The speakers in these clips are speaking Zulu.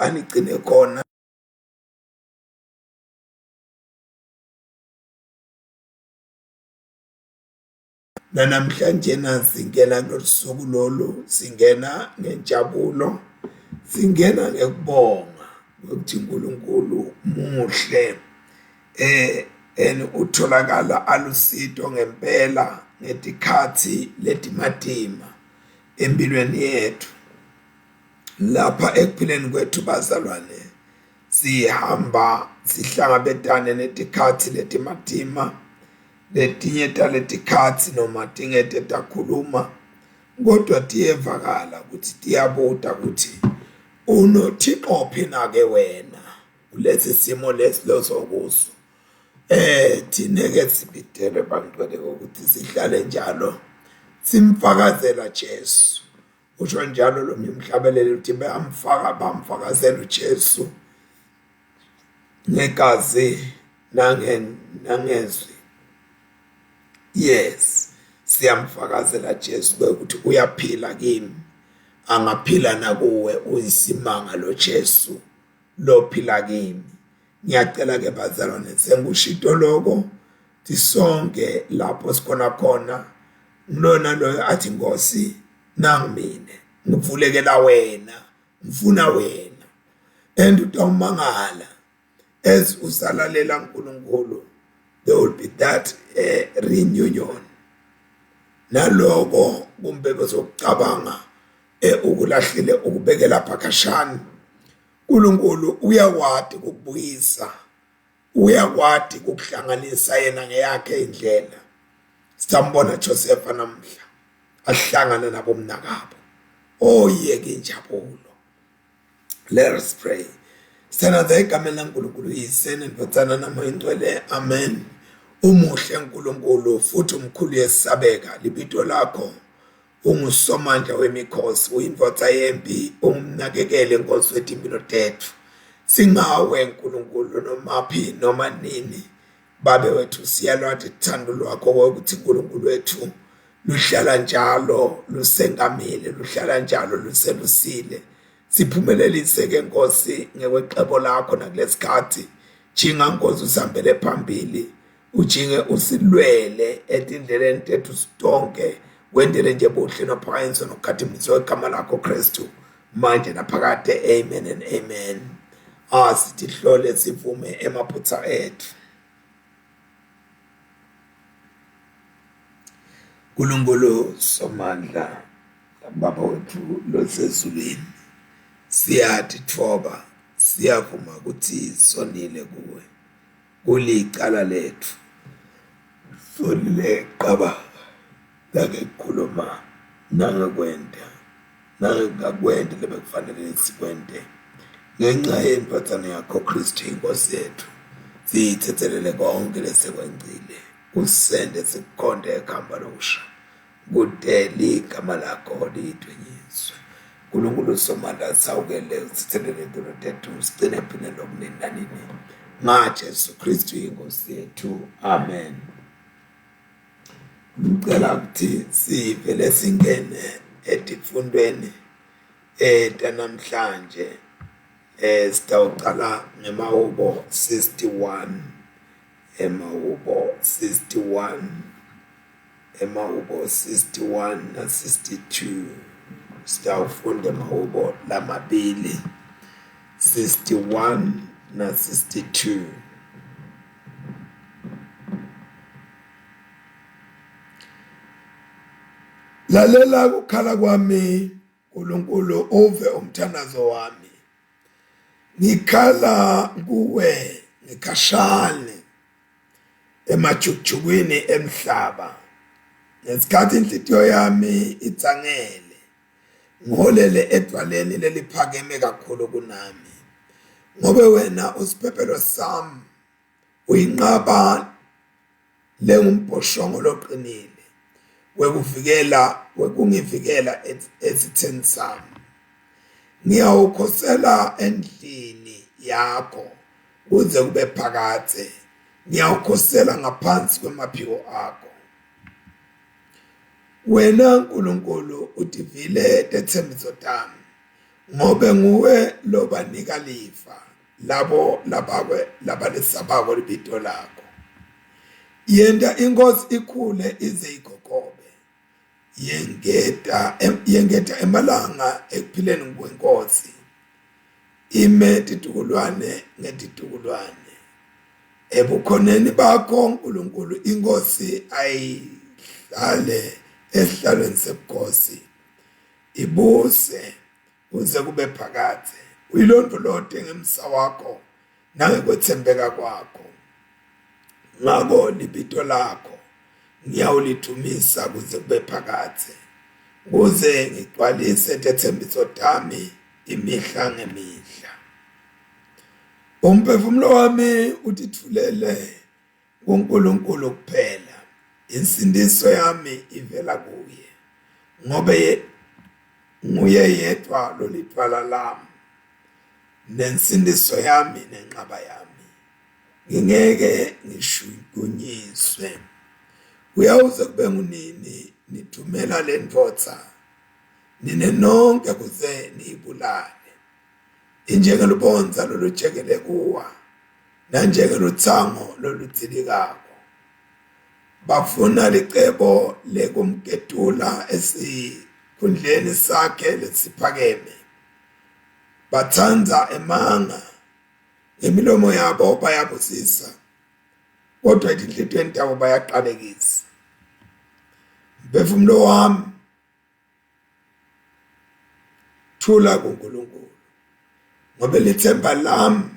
anigcine khona namhlanje singena kusuku lolu, singena ngenjabulo, singena ngekubonga ukuthi uNkulunkulu muhle utholakala alusido ngempela ngetikhathi letimatima empilweni yethu. Lapha ekuphileni kwethu bazalwane, sihamba sihlangabetane netikhathi letimatima, letinye taletikhathi noma tingete takhuluma, kodwa tiyevakala ukuthi tiyabuta ukuthi unoThixo phina ke wena kulesi simo lesilozokuso. Thine-ke sibidele bangcwele ukuthi sihlale njalo simfakazela Jesu. Usho njalo lo mhlabeleli uthi bamfakazela uJesu negazi nangezwi. Yes, siyamfakazela Jesu ukuthi uyaphila kimi, angaphila nakuwe, uyisimanga lo Jesu lophila kimi. Ngiyacela ke bazalwane, sengushito lokho tisonke lapho sikhona khona, lona loyo athi Nkosi nangimine, ngivulekela wena, ngifuna wena. And utawumangala as usalalela uNkulunkulu, there will be that reunion. Naloko kumbe bezokucabanga ukulahlile ukubekela phakashana, uNkulunkulu uyakwadi ukubuyisa, uyakwadi ukuhlanganisa yena ngeyakhe indlela. Sambona Joseph namhla ahlangana nabo mnakabo, oyeke injabulo. Let us pray. Sana egameni laNkulunkulu yisene ndotsana namayintwele. Amen. Umuhle uNkulunkulu futhi umkhulu yesabeka, libito lakho ungusomandla wemikhosi, uyindvodza yempi, ungumnakekeli Nkosi wethu impilo tethu. Singawe uNkulunkulu nomaphi noma nini, babe wethu siyalwathi thando lwakho ukuthi uNkulunkulu wethu luhlala njalo lusengamile, luhlala njalo luselusile. Siphumelelise ke Nkosi ngekweqebo lakho nakulesikhathi, jinga Nkosi usihambele phambili, ujinge usilwele etindleleni tethu sitonke, wendele nje buhle nophakanyiswa nokukhazimulisa igama lakho Kristu manje naphakade. Amen and amen. Sithi hlole sivume emaphutsa ethu. uNkulunkulu somandla, baba wethu losezulwini, siyathi thoba, siyavuma ukuthi sonile kuwe, kulicala lethu, sonile qaba nangekhuluma nangekwenda nangakwenda lebekufanele sikwende ngenxa yendodana yakho Kristu iNkosi yethu. Siyithethelele konke lesekwenzile, usende sikhonde ekhamba losha kude ligama lakho lidunyiswe. uNkulunkulu somandla, sawukele usithelele impilo tethu, sigcine phine lokunenanini ngaJesu Kristu iNkosi yethu. Amen. Ngicela ukuthi sivele singene etifundweni namhlanje. Sitawuqala ngeMahubo 61, eMahubo 61 na 62. Sitawufunda eMahubo lamabili 61 na 62. Lalela ukukhala kwami uNkulunkulu, uve umthandazo wami. Ngikhala kuwe ngikhashane emajukujukwini emhlaba, ngesikhathi inhliziyo yami itsangele, ngiholele edwaleni leliphakeme kakhulu kunami. Ngobe wena usiphephelo sami, uyinqaba lengumbhoshongo loqinile, wekungivikela esitheni sami. Ngiyawukhosela endlini yakho kuze kube phakade, ngiyawukhosela ngaphansi kwemaphiko akho. Wena Nkulunkulu utivile tethembiso tami, ngobe nguwe lobanika lifa labo labalisabako libito lakho. Yenda inkosi ikhule ize igogobe. Yengeta emalanga ekuphileni kwenkosi. Ime titukulwane ngetitukulwane. Ebukhoneni bakho uNkulunkulu inkosi ayihlale esihlalweni sebukhosi. Ibuse uze kube phakade. Uyilondoloze ngemsa wakho nangekwethembeka kwakho. Ngako libito lakho ngiyawulithumisa kuze kube phakade. Kuze ngigcwalise tethembiso tami imihla ngemihla. Umphefumulo wami utithulele kuNkulunkulu kuphela. Insindiso yami ivela kuye. Ngobe nguye yedwa lolithwala lami. Nensindiso yami nenqaba yami. Ngingeke ngishukunyiswe. Uyawuze kube ngunini nithumela le ndvodza. Nine nonke kuze niyibulale. Injengelubonza lolujekele kuwa. Nanjengelutsango lolutsilikako. Bafuna licebo lekumketula esikhundleni sakhe lesiphakeme. Bathanda emanga. Ngemilomo yabo bayabusisa. Kodwa etinhlitweni zabo bayaqalekisa. Mphefumulo wami thula kuNkulunkulu. Ngoba lithemba lami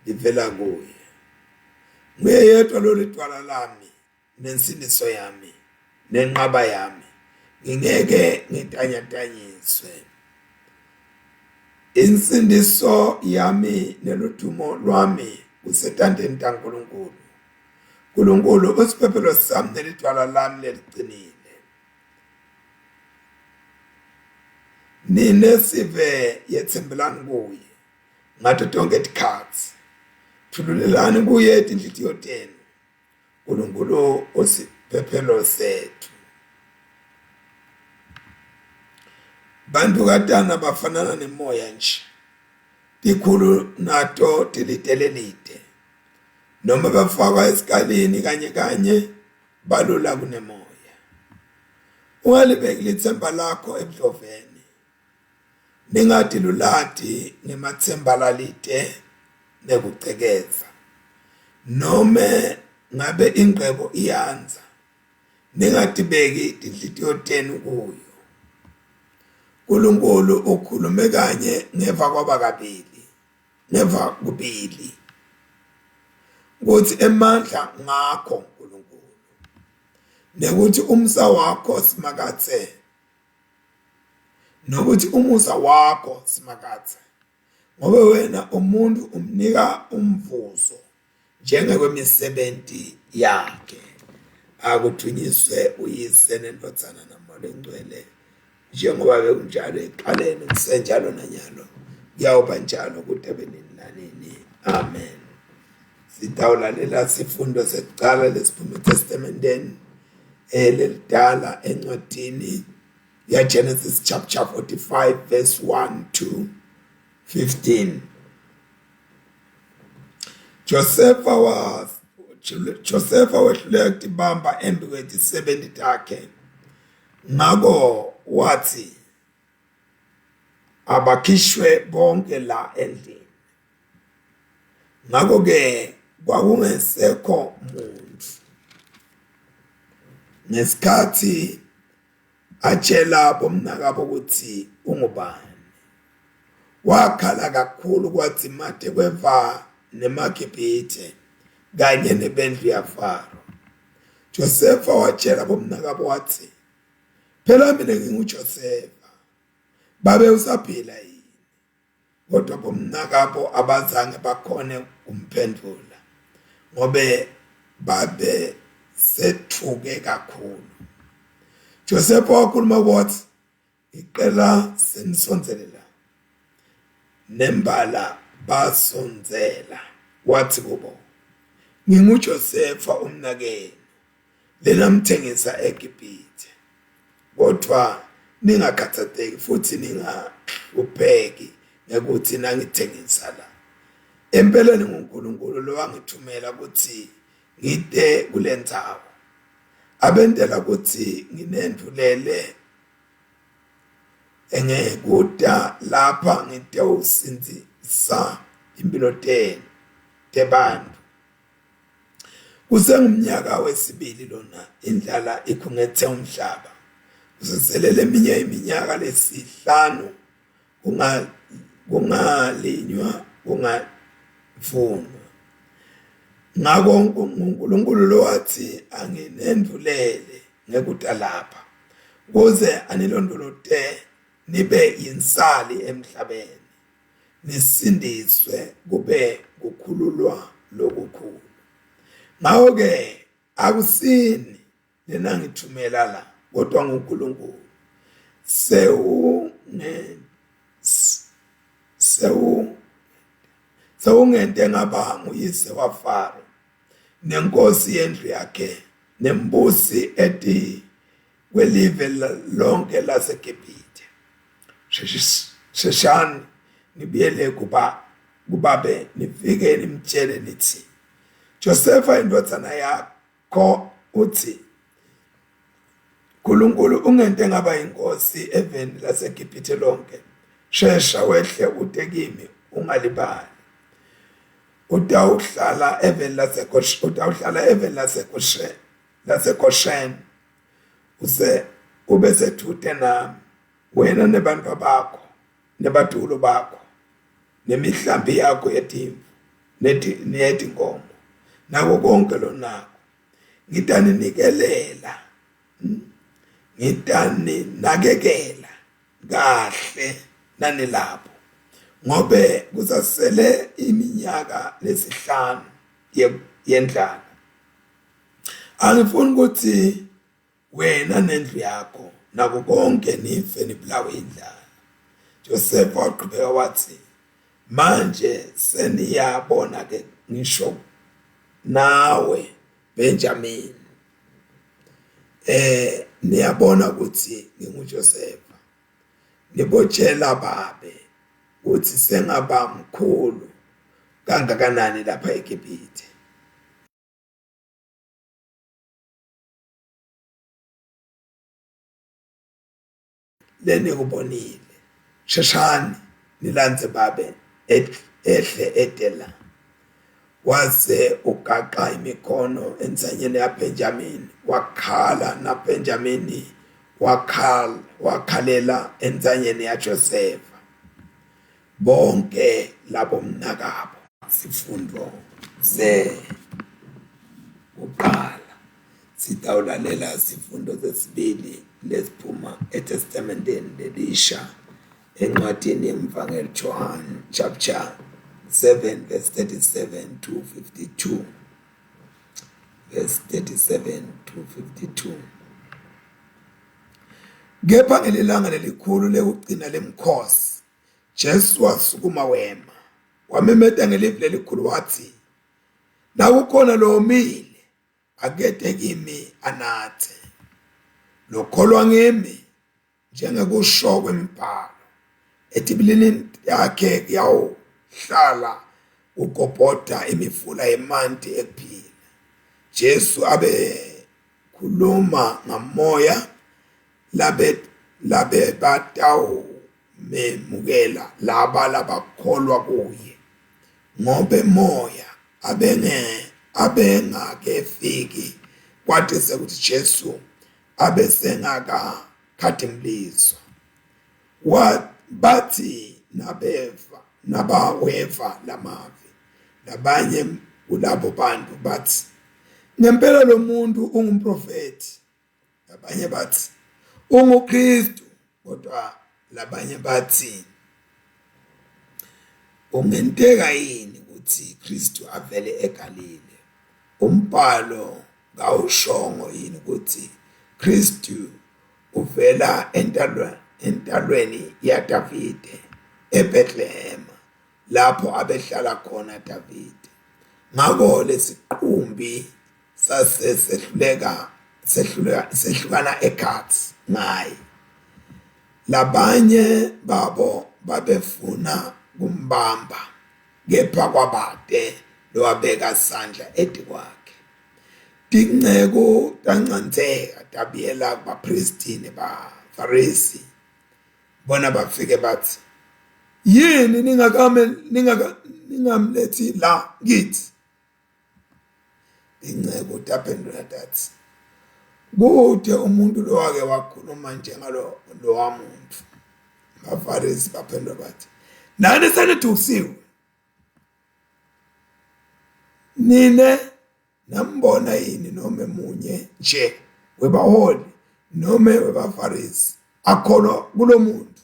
livela kuye. Nguye yedwa lolithwala lami nensindiso yami nenqaba yami. Ngingeke ngitanyatanyiswe. Insindiso yami neludumo lwami kusetandeni taNkulunkulu. uNkulunkulu usiphephelo sami nelithwala lami leliqinile. Nine sive yethembelani kuye ngathi tonke isikhathi. Thululelani kuye inhliziyo zenu. uNkulunkulu usiphephelo sethu. Bantu katana bafanana nemoya nje. Tikhulu nato tilitelelite. Noma bafakwa esikalini kanye balula kunemoya. Ungalibeki lithemba lakho ebudloveni. Ningathi lulati ngemathemba lalite nekucekeza. Nome ngabe ingqebo iyanza. Ningatibeki inhliziyo zenu kuyo. uNkulunkulu ukhulume kanye ngeva kwabakabili. Ngeva kubili. Kuthi emandla ngakho uNkulunkulu. Nekuthi umsa wakho simakathe. Nokuthi umusa wakho simakathe. Ngoba wena umuntu umnika umvuzo njengekwemisebenzi yakhe. Akuthunyiswe uyise nendodzana naMoya Engcwele. Njengoba bekunjalo ekuqaleni kusenjalo nanyalo. Kuyawuba njalo kude benini. Amen. Sitawulalela sifundo sekuqala lesiphuma eTestamenteni elidala encwadini ya Genesis chapter 45 verse 1 to 15. Josepha wehluleka ukutibamba embi kwezisebenti takhe. Ngako wathi abakhishwe bonke la endlini. Ngako ke kwakungesekho muntu. Ngesikhathi atshela bomnakabo ukuthi ungubani. Wakhala kakhulu kwathi made kweva neMagibhithe kanye nebendlu yaFaro. Josepha watshela bomnakabo wathi, phela mina nginguJosepha. Babe usaphila yini? Kodwa bomnakabo abazange bakhone kumphendula ngobe babe sethuke kakhulu. Josepha wakhuluma wathi, iqela senisonzelela. Nembala basonzela. Wathi kubo, nginguJosepha umnakeni lenamthengisa eGibhithe. Kodwa ningakhathateki futhi ngingahlupheki ngekuthi nangithengisa la. Empeleni nguNkulunkulu lo wangithumela ukuthi ngide kulendzawo. Abendela ukuthi nginendulele engekuda lapha ngitewusinzisa impilo tebantu. Kusengumnyaka wesibili lona indlala ikhungethe umhlaba. Kuseselele eminye iminyaka lesihlanu kungalinywa kungavunwa. Ngakho uNkulunkulu lo wathi anginendulele ngekuda lapha kuze anilondolote nibe yinsali emhlabeni, nisindiswe kube kukhululwa lokukhulu. Ngakho-ke akusini lena ngithumela la, kodwa nguNkulunkulu. Sewungente ngaba nguyise waFaro, nenkosi yendlu yakhe, nembusi eti kwelive lonke laseGibhithe. Sheshani nibuyele kubabe nifike nimtshele nithi, Josefa indodana yakho uthi, uNkulunkulu ungente ngaba inkosi eveni laseGibhithe lonke. Shesha wehle ude kimi ungalibali. Utawuhlala eveni laseGoshen ube sethude nami, wena nebantu bakho nebatulo bakho nemihlambi yakho yetimvu neyetinkomo nako konke lonako. Ngitanakekela kahle nanilapho, ngobe kusasele iminyaka lesihlanu yendlala. Angifuni ukuthi wena nendlu yakho nako konke nife nibulawe indlala. Josefa waqhubeka wathi, manje seniyabona ke ngisho nawe Benjamin, niyabona ukuthi nginguJosefa. Nibotshela babe ukuthi sengaba mkhulu kangakanani lapha eGibhithe. Lenikubonile, sheshani nilanze babe ehle etela. Wase ugaqa imikhono ensanyeni yaBenjamini, wakhala naBenjamini wakhalela ensanyeni yaJosefa. Bonke labo mnakabo. Sifundo uqala sitawulalela sifundo zesibili lesiphuma eTestamenteni lelisha encwadini yemvangeli John chapter 7 verse 37 to 52. Verse 37 to 52. Kepha ngelilanga lelikhulu lekugcina lemkhosi, Jesu wasukuma wema, wamemeta ngelizwi lelikhulu wathi, nakukhona lo omile akete kimi anathe. Lokholwa ngimi njengekusho kwemibhalo, etibilini yakhe kuyawuhlala ukobhoda imifula yemanti ekuphila. Jesu abe khuluma ngamoya labe batawu memukela laba labakholwa kuye, ngobe moya abengakefiki kwathi sekuthi Jesu abesengaka khathimlizwa. Bathi nabaweva lamavi, nabanye kulabo bantu bathi, ngempela lo muntu ungumprofeti. Nabanye bathi unguKristu, kodwa labanye bathi ungenteka yini ukuthi Kristu avele eGalile? Umbhalo kawushongo yini ukuthi Kristu uvela entalweni yaDavide eBethlehem, lapho abehlala khona Davide? Ngakho lesiqumbi sehlukana ekhatsi ngaye. Labanye babo babefuna kumbamba kepha kwabade lowabeka isandla edikwakhe. Tinceku tancanzeka tabiyela kubapristi nebafarisi. Bona bafike bathi, yini ningamlethi la kithi? Inceku taphendula tathi, kude umuntu lo wake wakhuluma njengalo muntu. Abafarisi baphendula bathi, nani sanithusiwe? Nine nambona yini noma munye nje webaholi noma webafarisi akholwa kulo muntu?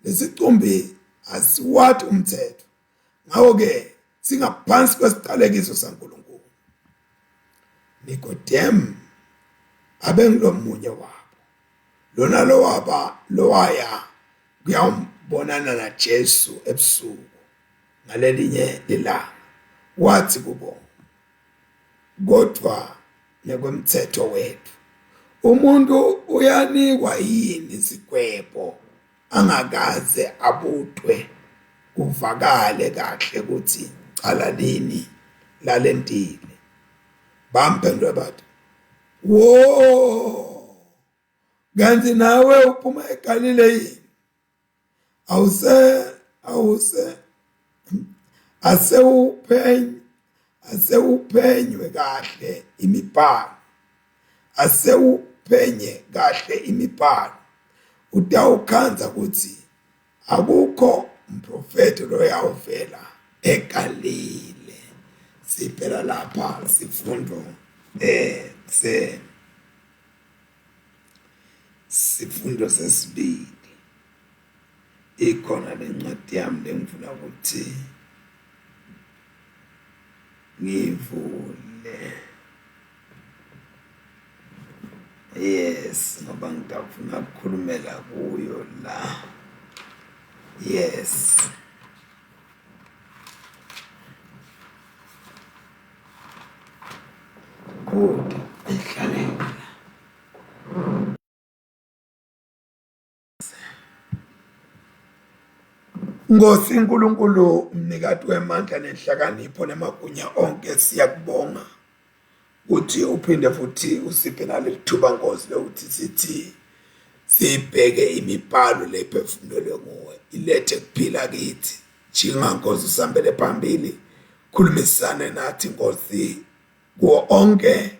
Lesicumbi asiwathi umthetho, ngawo ke singaphansi kwesiqalekiso saNkulunkulu. Nikodemu abengilomunye wabo, lona lowaya kuyambonana naJesu ebusuku ngalelinye ilanga, wathi kubo, kodwa nekwemthetho wethu umuntu uyanikwa yini isigwebo angakaze abutwe kuvakale kahle ukuthi cala lini lalentile? Bamphendula bathi, wo, kanti nawe uphuma eGalileya? Asewuphenywe kahle imibhalo, utawukhanza ukuthi akukho umprofeti loyawuvela eGalile. Siphela lapha sifundo sesibili. Ikhona lencwadi yami lengifuna ukuthi ngivule. Yes, ngoba ngitafuna ukukhulumela kuyo la. Yes. Good. Ihlale. Ngosi uNkulunkulu umnikati wemandla nenhlakanipho nemagunya onke, siyakubonga uthi uphinde futhi usiphe nalithuba Nkosi lokuthi sithi sibheke imibhalo lephefumulelwe nguwe, ilethe kuphila kithi. Jinga Nkosi, usambele phambili, khulumisane nathi Nkosi kuwo onke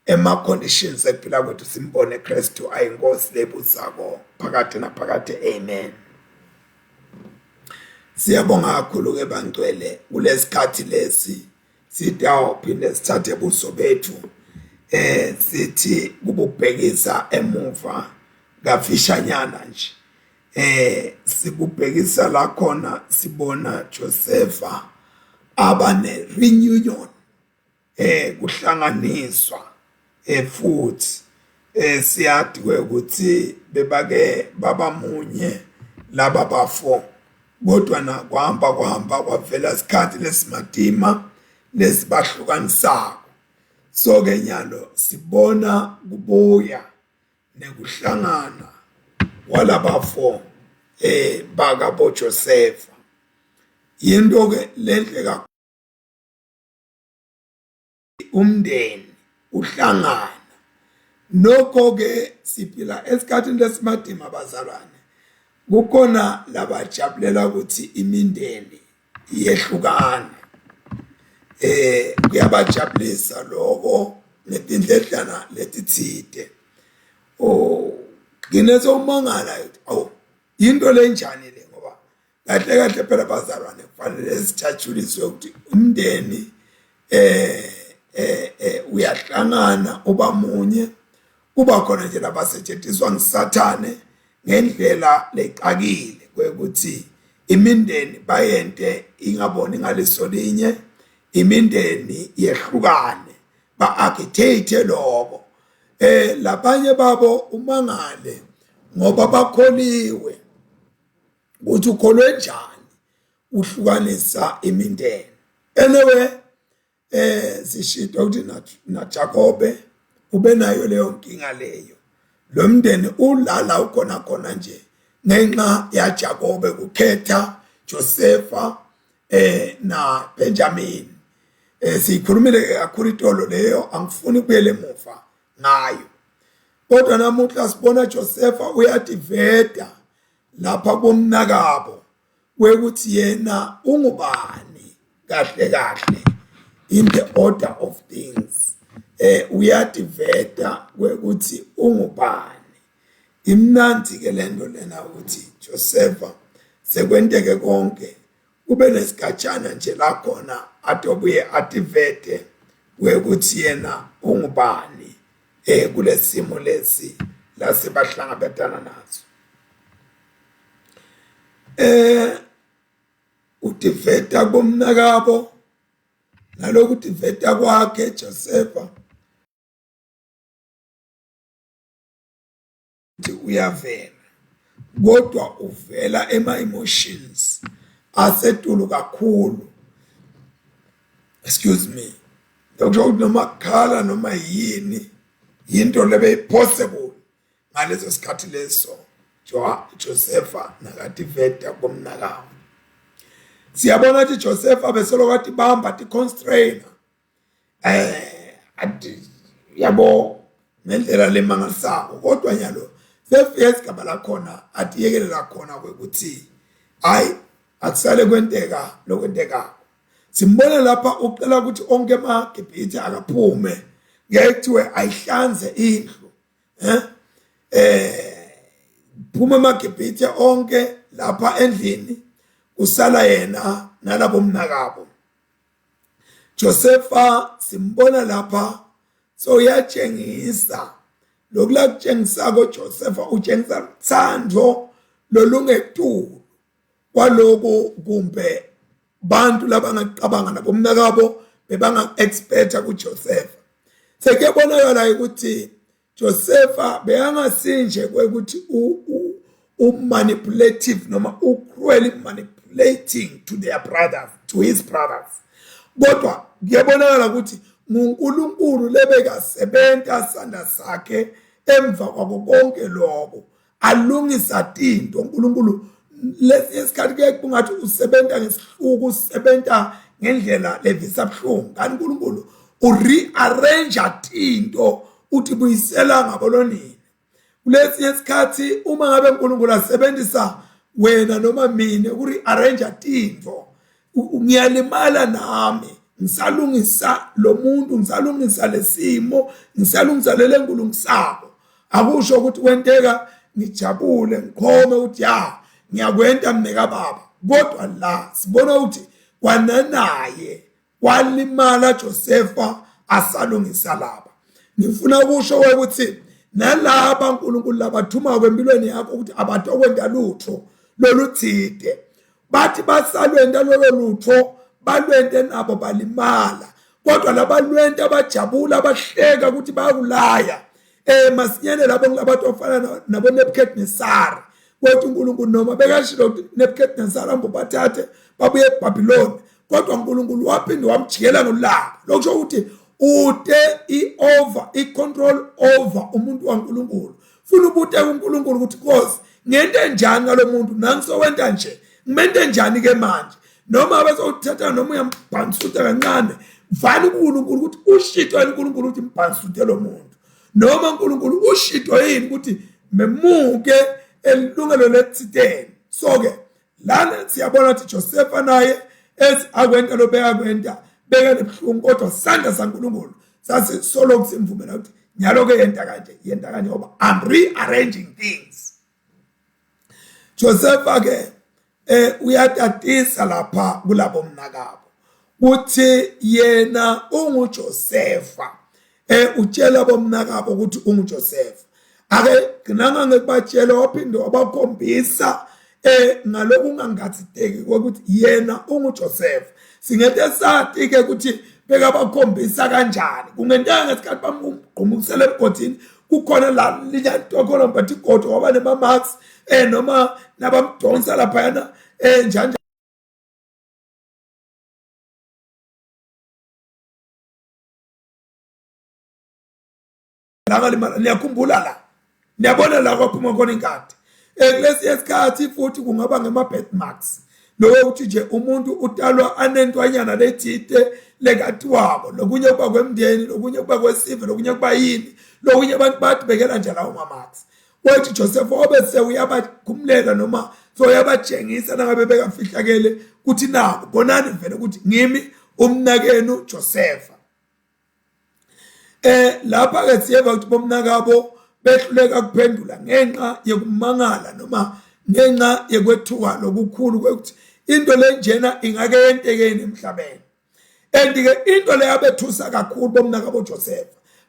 ema-conditions ekuphila kwethu, simbone Kristu ayinkosi lebusako phakade naphakade. Amen. Siyabonga kakhulu-ke bangcwele kulesikhathi lesi sitawuphinde sithathe ubuso bethu sithi kububhekisa emuva kafishanyana nje. Sikubhekisa la khona sibona Josefa abane reunion, kuhlanganiswa futhi siyathi ukuthi bebake babamunye laba bafo, kodwa na kuhamba kwavela isikhathi lesimadima lesibahlukanisako. So ke nyalo sibona kubuya nekuhlangana walabafo baka bo Josefa. Yinto ke lenhle kakhulu umndeni uhlangana. Nokho ke siphila esikhathini lesimadima bazalwane, kukhona labajabulela ukuthi imindeni iyehlukana. Kuyabajabulisa lokho netindledlana letithide. Nginezo umangala ukuthi into lenjani le, ngoba kahle phela bazalwane kufanele sithathuliswe ukuthi umndeni uyahlangana uba munye. Kuba khona nje labasetshenziswa ngisathane ngendlela lecakile kwekuthi imindeni bayente ingaboni ngaleso linye, imindeni yehlukane, ba-agitate lokho. Labanye babo umangale ngoba bakholiwe ukuthi ukholwe njani uhlukanisa imindeni. Anyway, sishito ukuthi na Jacobe ube nayo leyo nkinga leyo. Lo mndeni ulala ukhona nje ngenxa yaJakobe ukhetha Josepha na Benjamin. Siyikhulumile kakhulu itolo leyo, angifuni kubuyele emuva ngayo. Kodwa namuhla sibona Josepha uyadiveda lapha komnakabo wekuthi yena ungubani kahle kahle in the order of things. Uyadiveda wekuthi ungubani. Imnanzi ke lento lena ukuthi Josepha sekwenteke konke kube nesigajana nje la khona atobuye ativete wekuthi yena ungubani kulesimo lesi la sibahlangabetana nazo. Utiveta komnakabo naloku tiveta kwakhe Josepha uyavela kodwa uvela emotions asetulu kakhulu. Excuse me, ngisho noma khala noma yini into lebe possible ngaleso sikhathi leso Josepha nakativeta komnakabo. Siyabona ukuthi Josepha besolokati bamba ti constrainer ati yabo ngendlela lemangalisako, kodwa nyalo sefike sigaba la khona athi yekelela khona kwekuthi hayi akusale kwenteka lokwenteka. Simbona lapha ucela ukuthi onke amaGibhithe akaphume ngekuthiwe ayihlanze indlu. Phuma amaGibhithe onke lapha endlini, usala yena nalabo mnakabo. Josepha simbona lapha so uyatshengisa lokula kutshengisa Josepha utshengisa thando lolungetulu kwaloko kumbe bantu labangaqabanga nabo mnakabo bebanga expecta kuJosepha. Sekebonakala ukuthi Josepha beyangasinje kwekuthi manipulative noma cruelly manipulating to their brothers, to his brothers. Kodwa kuyabonakala ukuthi uNkulunkulu lebeka sebenta sandla sakhe emva kwako konke lokho alungisa tinto. uNkulunkulu lesikhathi ke kungathi usebenta ngesihluku, usebenta ngendlela levisa buhlungu, kanti uNkulunkulu urearrange tinto uthi buyisela ngabolonini. Kulesinye isikhathi uma ngabe uNkulunkulu asebenzisa wena noma mina ukurearrange tinto, ngiyalimala nami, ngisalungisa lo muntu, ngisalungisa lesimo, ngisalungisa lelenkulungisako. Akusho ukuthi kwenteka ngijabule ngikhome ukuthi ya ngiyakwenta mneka baba, kodwa la sibona ukuthi kwananaye kwalimala Josepha asalungisa laba. Ngifuna ukusho ukuthi nalaba uNkulunkulu labathuma kwempilweni yakho ukuthi abantu okwenda lutho loluthide bathi basalwenda lolutho balwente nabo balimala, kodwa labalwente abajabula abahleka ukuthi bayakulaya masinyane labo nglabantu ofana nabo Nebukadnezar. Kodwa uNkulunkulu noma bekashilo ukuthi Nebukadnezar ambo bathathe babuye eBhabhiloni, kodwa uNkulunkulu waphinde wamjikela ngolaka. Lokusho ukuthi ude i-control over umuntu waNkulunkulu. Funa ubute uNkulunkulu ukuthi Nkosi ngente njani ngalomuntu, nangisowenta nje ngimente njani ke manje, noma abazothatha noma uyambhansutha kancane mfana uNkulunkulu ukuthi ushito uNkulunkulu ukuthi mbhansuthe lo muntu, noma uNkulunkulu ushito yini ukuthi memuke elungelo letsiteni. So ke lana siyabona ukuthi Josepha naye akwenta lo beyakwenta beka nebuhlungu, kodwa sandla saNkulunkulu sase solo kusimvumela ukuthi nyalo ke yenta kanje ngoba I'm rearranging things. Josepha ke uyatatisa lapha kulabo mnakabo uthi yena unguJosepha. Utshela bomnakabo ukuthi unguJosepha. Ake ginanga ngekubatshela waphinde wabakhombisa ngaloku ungangathiteki ukuthi yena unguJosepha. Singete sathi ke ukuthi beka bakhombisa kanjani, kungentanga ngesikhathi bamgqumukisela emgodini kukhona la linyanto khona bathi igodo waba nema marks noma nabamdonsa lapha yana njanje la ngalima. Niyakhumbula la, niyabona la kwaphuma khona inkadi kulesi isikhathi futhi kungaba ngema-birthmarks lokuthi nje umuntu utalwa anentwanyana lethite lekatiwabo, lokunye kuba kwemndeni, lokunye kuba kwesive, lokunye kuba yini, lokunye abantu bayadibekela nje lawo ma-marks. Wathi Joseph obe seuyabakhumbula noma soyabajengisa nangabe bekafihlakele kuthi nako bonani vele ukuthi ngimi umnakenu Josepha. Lapha ke siyeva ukuthi bomnakabo behluleka kuphendula ngenxa yokumangala noma ngenxa yekwethuka lokukhulu ukuthi into lenjena ingake yentekeni emhlabeni. Andike into le yabethusa kakhulu bomnakabo Joseph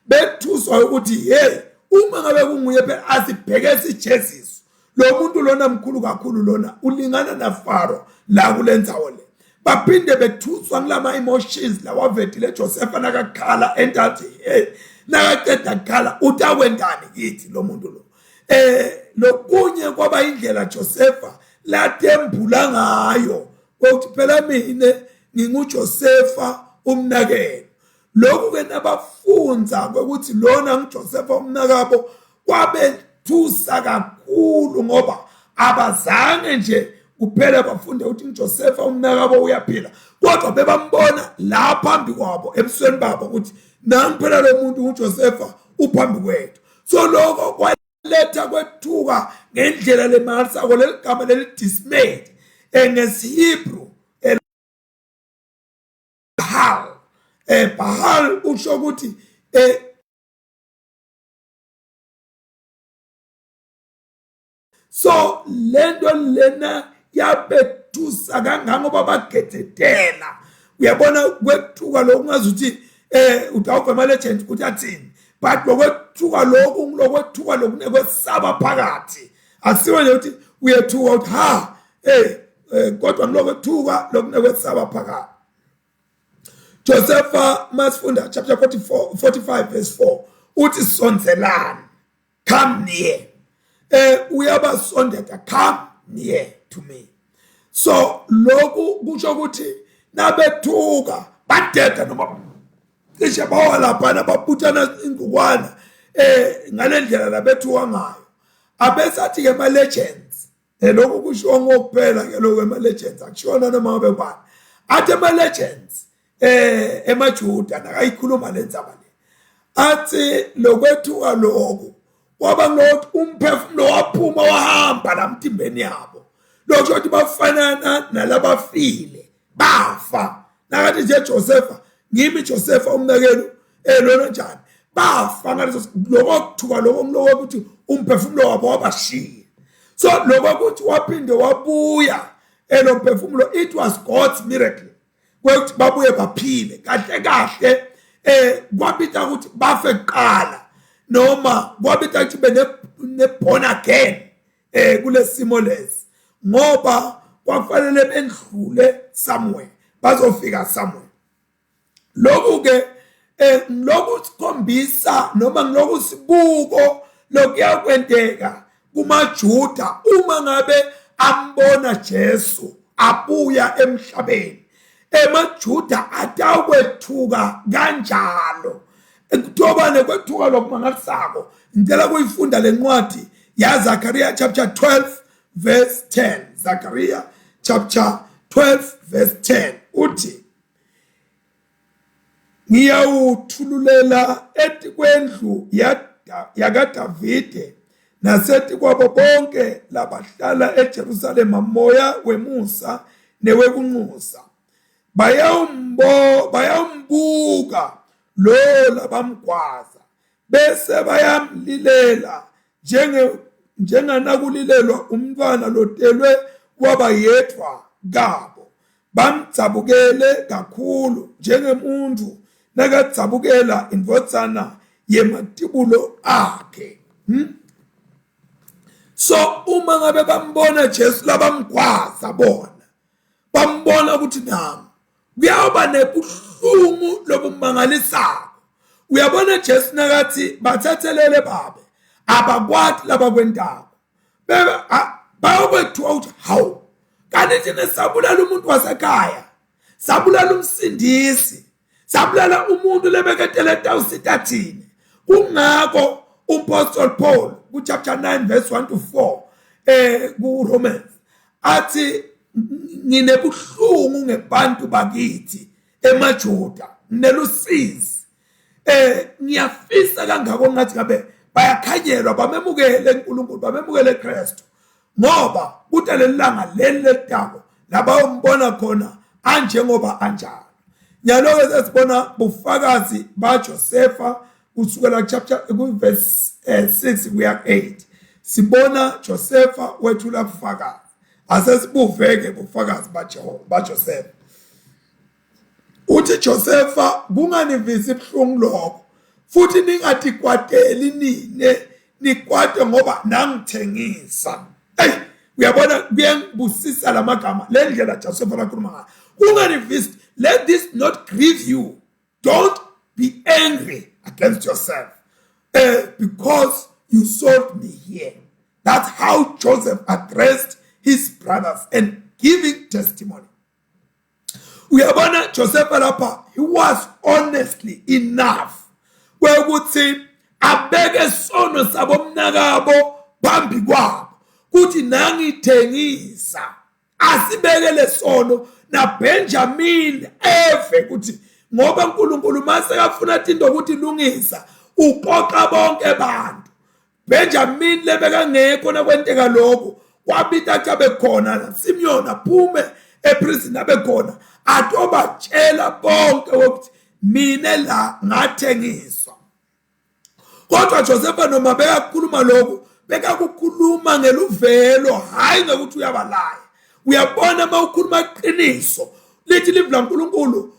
bethuswa ukuthi hey uma ngabe kunguye phela asibheke sijeziso lo muntu lona mkhulu kakhulu lona ulingana naFaro la kulendzawo le. Baphinde bethuswa ngilama emotions lawavedile Joseph nakakhala endathi hey nakaqeda ukukhala utakwendani kithi lo muntu lo. Lokunye kwaba indlela Josepha lathembula ngayo ukuthi phela mina nginguJosepha umnakelo. Lokhu ke nabafunza ukuthi lona nguJosepha umnakabo kwabethusa kakhulu ngoba abazange nje kuphela bafunde ukuthi uJosepha umnakabo uyaphila, kodwa bebambona la phambi kwabo ebusweni babo ukuthi nangiphela lo muntu uJosepha uphambi kwethu. So lokho kwaletha kwethuka ngendlela lemangasako leligama dismayed ngesihebrew Bahal usho ukuthi so lento lena yabethusa kangangoba bagededela. Uyabona kwethuka lokungazuthi utawuva ama-legends ukuthi athini, but lokwethuka lokhu ngilokwethuka lokunekwesaba phakathi. Asiwe nje ukuthi uyethuka ukuthi ha kodwa ngilokwethuka lokunekwesaba phakathi. Josepha masifunda chapter 45 verse 4 uthi sonzelani, come near. Uyabasondela, come near to me. So lokhu kusho ukuthi nabethuka badeda noma cishe bawalapha baphutana ingukwana ngalendlela labethuka ngayo. Abesathi ke ma legends lokhu kusho ngokuphela ke lokho ema legends akushona noma ngabe kwani. Athi ma legends emaJuda nakayikhuluma lenzaba le athi lokwethuka lokho kwaba ngokuthi umphefumulo waphuma wahamba lamtimbeni yabo. Lokho ukuthi bafanana nalabafile bafa. Nakathi nje Josepha ngimi Josepha umnakelo lona njani bafa ngaleso lokuthuka lokho ngiloko ukuthi umphefumulo wabo wabashiya. So lokho ukuthi waphinde wabuya lo mphefumulo, it was God's miracle ukuthi babuye baphile kahle kahle. Kwabita ukuthi bafe kuqala noma kwabita ukuthi bene born again kulesimo lesi ngoba kwafanele bendlule somewhere bazofika somewhere. Lokhu ke lokhu sikhombisa noma ngilokhu sibuko lokuyakwenteka kumaJuda uma ngabe ambona Jesu abuya emhlabeni. EmaJuda atakwethuka kanjalo kuthiwa kwethuka lokumangalisako. Ngicela kuyifunda lencwadi ya Zechariah chapter 12 verse 10. Zechariah chapter 12 verse 10 uthi ngiyawuthululela ethi kwendlu yakaDavide nasethi kwabo bonke labahlala eJerusalema moya wemusa newekunxusa. Bayambuka lo labamgwaza bese bayamlilela njenganakulilelwa umntwana lotelwe kwaba yedwa kabo. Bamdzabukele kakhulu njengemuntu nakadzabukela indvodzana yematibulo akhe. So uma ngabe bambona Jesu labamgwaza bona bambona ukuthi nami kuyaba nebuhlungu lobumangalisako. Uyabona Jesu nakathi bathathelele babe abakwathi labakwentako bayobethuka ukuthi hawu kanti thina sabulala umuntu wasekhaya, sabulala umsindisi, sabulala umuntu lebeketele tawusita thina. Kungakho uMapostle Paul ku chapter 9 verse 1 to 4 ku-Romans athi nginebuhlungu ngebantu bakithi emaJuda nginelusizi ngiyafisa kangako ngathi ngabe bayakhanyelwa bamemukele uNkulunkulu bamemukele uKristu ngoba kuthi lelanga leli letako labayombona khona anjengoba anjalo nyalo ke sesibona bufakazi baJosefa kusukela chapter verse 6 kuya 8 sibona Josefa wethula bufakazi asesibuveke bufakazi baJosefa uthi Josefa kunganivisi ibhlungu lokho futhi ningatikwateli nine nikwate ngoba nangithengisa uyabona kuyangibusisa lamagama lendlela Josefa lakhuluma ngayo kunganivisi let this not grieve you don't be angry against yourself because you sold me here. That's how Joseph addressed his brothers and giving testimony. Uyabona Joseph lapha he was honestly enough where would say abeke sono sabomnakabo phambi kwabo kuthi nangithengisa asibekele sono na Benjamin eve kuthi ngoba uNkulunkulu mase kafuna into ukuthi lungisa uqoqa bonke abantu Benjamin lebeka ngekho nakwenteka lokho kwabita kabe khona Simeon aphume eprison abekhona atobatshela bonke ukuthi mina la ngathengiswa kodwa Joseph noma bekakhuluma lokho bekakukhuluma ngeluvelo hayi ngokuthi uyabalaya uyabona mawukhuluma iqiniso lithi livla uNkulunkulu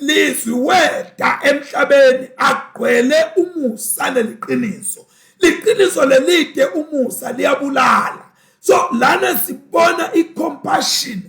lizwi weda emhlabeni agqwele umusa neliqiniso liqiniso lelide umusa liyabulala so lana sibona icompassion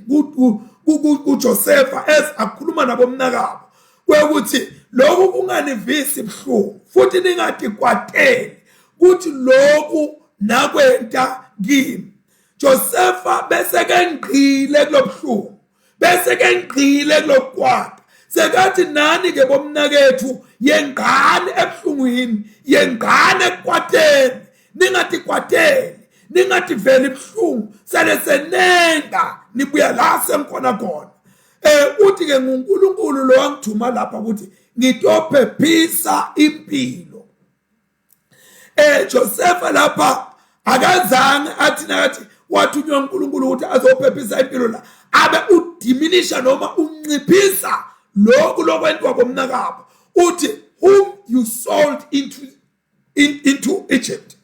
kuJosefa as akhuluma nabomnakabo kwekuthi lokhu kunganivisi ibhlungu futhi ningathi kwateli kuthi lokhu nakwenta kimi Josefa bese kengqile kulobhlungu bese kengqile kulokwata sekathi nani ke bomnakethu yengane ebhlungwini yengane ekwateni ningathi kwateli ningathi vele ibhlungu sale senenga nibuya la senkhona khona uthi ke nguNkulunkulu lo wangithuma lapha ukuthi ngitophephisa impilo Josefa lapha akazange athi nathi wathunywa uNkulunkulu ukuthi azophephisa impilo la abe udiminisha noma unciphisa lokhu lokwentwa komnakabo uthi whom you sold into Egypt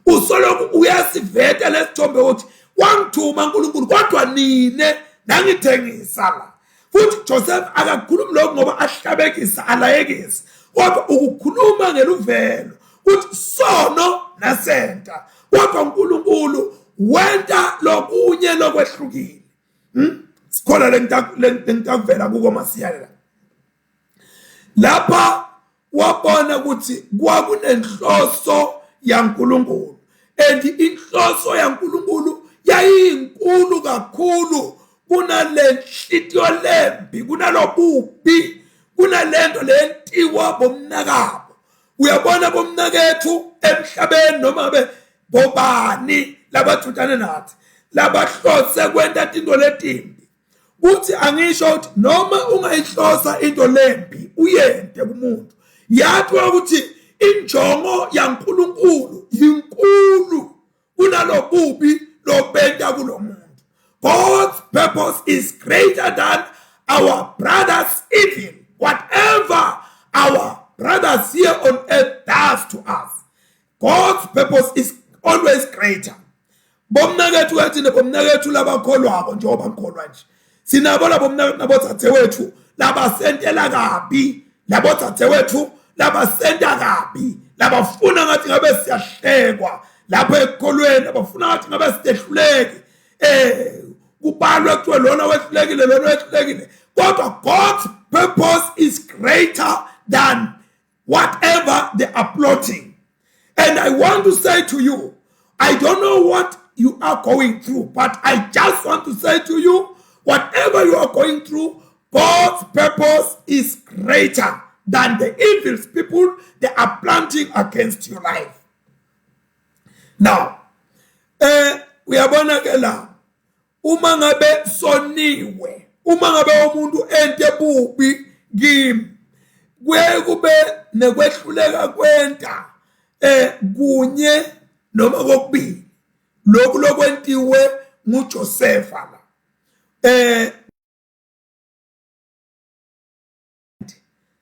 usoloku uyasiveta lesithombe ukuthi wangithuma uNkulunkulu kodwa nine nangithengisa la futhi Joseph akakhulumi lokho ngoba ahlabekisa alayekisa kodwa ukukhuluma ngeluvelo uthi sono nasenta kodwa uNkulunkulu wenta lokunye lokwehlukile sikhola lentavela kuko masiyala lapha wabona ukuthi kwakunenhloso yaNkulunkulu and inhloso yaNkulunkulu yayinkulu kakhulu kunalenhlitiyo lembi kunalobubi kunalento lentiwa bomnakabo uyabona bomnakethu emhlabeni noma be bobani labathutana nathi labahlose kwenta into letimbi uthi angisho ukuthi noma ungayihlosa into lembi uyente kumuntu yathi ukuthi injongo yaNkulunkulu inkulu kunalobubi lobenta kulomuntu God's purpose is greater than our brothers evil whatever our brothers here on earth does to us God's purpose is always greater bomnakethu wathi nebomnakethu labakholwako njengoba ngikholwa nje sinabo labomnakethu nabodzadzewethu labasentela kabi labodzadzewethu labasenta kabi labafuna ngathi ngabe siyahlekwa lapho ekholweni abafuna ngathi ngabe sidehluleki kubalwe kuthiwe lona wehlulekile kodwa God's purpose is greater than whatever they are plotting and I want to say to you I don't know what you are going through but I just want to say to you whatever you are going through God's purpose is greater than the evil people they are planting against your life now uyabona ke la uma ngabe soniwe, uma ngabe umuntu ente bubi kimi, kuye kube nekwehluleka kwenta kunye noma kokubili. Lokhu lokwentiwe nguJosefa la.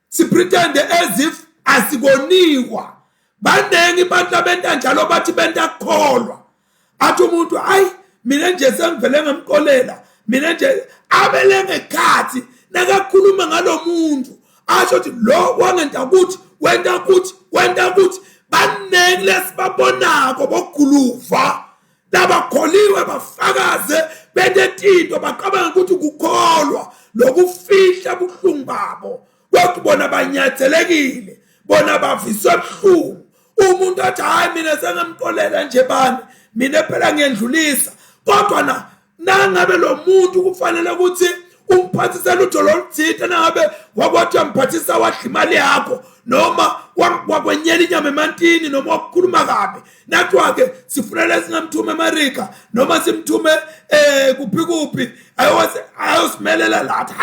Sipretende as if asikoniwa. Banengi abantu abenta njalo bathi benta kholwa. Athi umuntu hayi mina nje sengivele ngemkolela, mina nje abele ngekhathi nakakhuluma ngalomuntu asho ukuthi lo wangenta ukuthi wenta ukuthi banengi lesibabonako boguluva labakholiwe bafakaze benetinto baqabanga ukuthi kukholwa lokufihla ubuhlungu babo kodwa bona banyathelekile bona baviswe ubuhlungu. Umuntu athi hayi mina sengemkolela nje bani mina phela ngiyendlulisa kodwa nangabe lo muntu kufanele ukuthi umphathise lutho loluthitha nangabe wakwathi uyamphathisa wadla imali yakho noma wakwenyela inyama emantini noma wakukhuluma kabi nathiwa-ke sifunele singamthume eMarika noma simthume kuphi ayosimelela lathi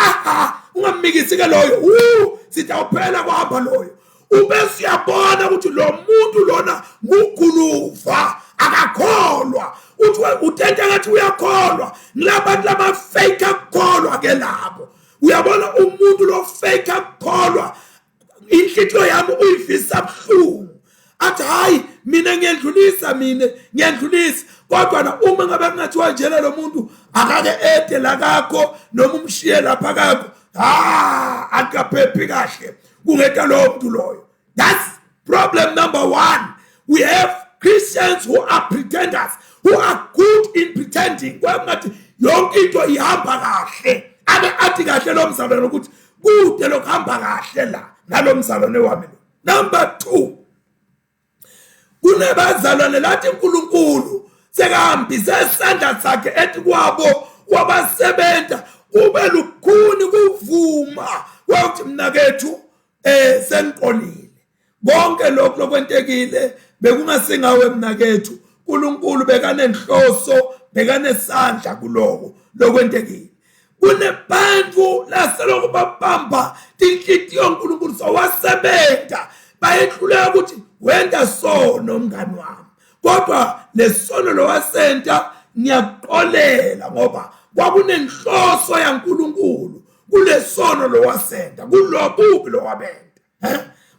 ungamikisi-ke loyo sithi awuphela kwahamba loyo. Ube siyabona ukuthi lo muntu lona nguguluva akakholwa uthi utenta ngathi uyakholwa ngilabantu lama fake akholwa ke labo. Uyabona umuntu lo fake akholwa inhlithiyo yami uyivisa buhlungu athi hayi mina ngiyendlulisa kodwa uma ngabe kungathiwa njena lo muntu akake ede la kakho noma umshiye lapha kakho akaphephi kahle kungeta lo muntu loyo. That's problem number one. We have Christians who are pretenders, who are good in pretending. Kwathi yonke into ihamba kahle abe athi kahle lo mzalwane ukuthi kude lokuhamba kahle la nalo mzalwane wami. Number two, kunebazalwane lathi uNkulunkulu sekahambise isandla sakhe ethi kwabo wabasebenta kube lukhuni kuvuma ukuthi mina kethu sengiqolile bonke lokho lokwentekile bekungasingawe mina kethu. uNkulunkulu bekanenhloso bekanesandla kuloko lokwentekile. Kunebantu laseloko babamba inhlitiyo uNkulunkulu sowasebenta bayehluleka ukuthi wenda sono mngani wami kodwa lesono lo wasenta ngiyakuxolela ngoba kwakunenhloso yaNkulunkulu kulesono lo wasenta kulobubi lo wabenta.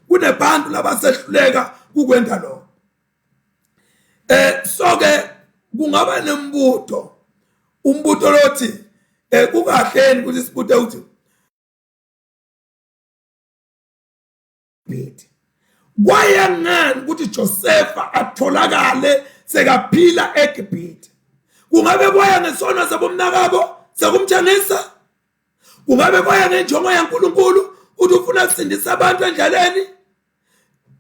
Kunebantu labasehluleka kukwenda lo. So-ke kungaba nembuto umbuto lothi kukahleni ukuthi sibute ukuthi kwayangani ukuthi Josefa atholakale sekaphila eGibhithe. Kungabe kwaya ngesono sabomnakabo sekumthengisa? Kungabe kwaya ngenjongo yaNkulunkulu uthi ufuna ukusindisa abantu endleleni?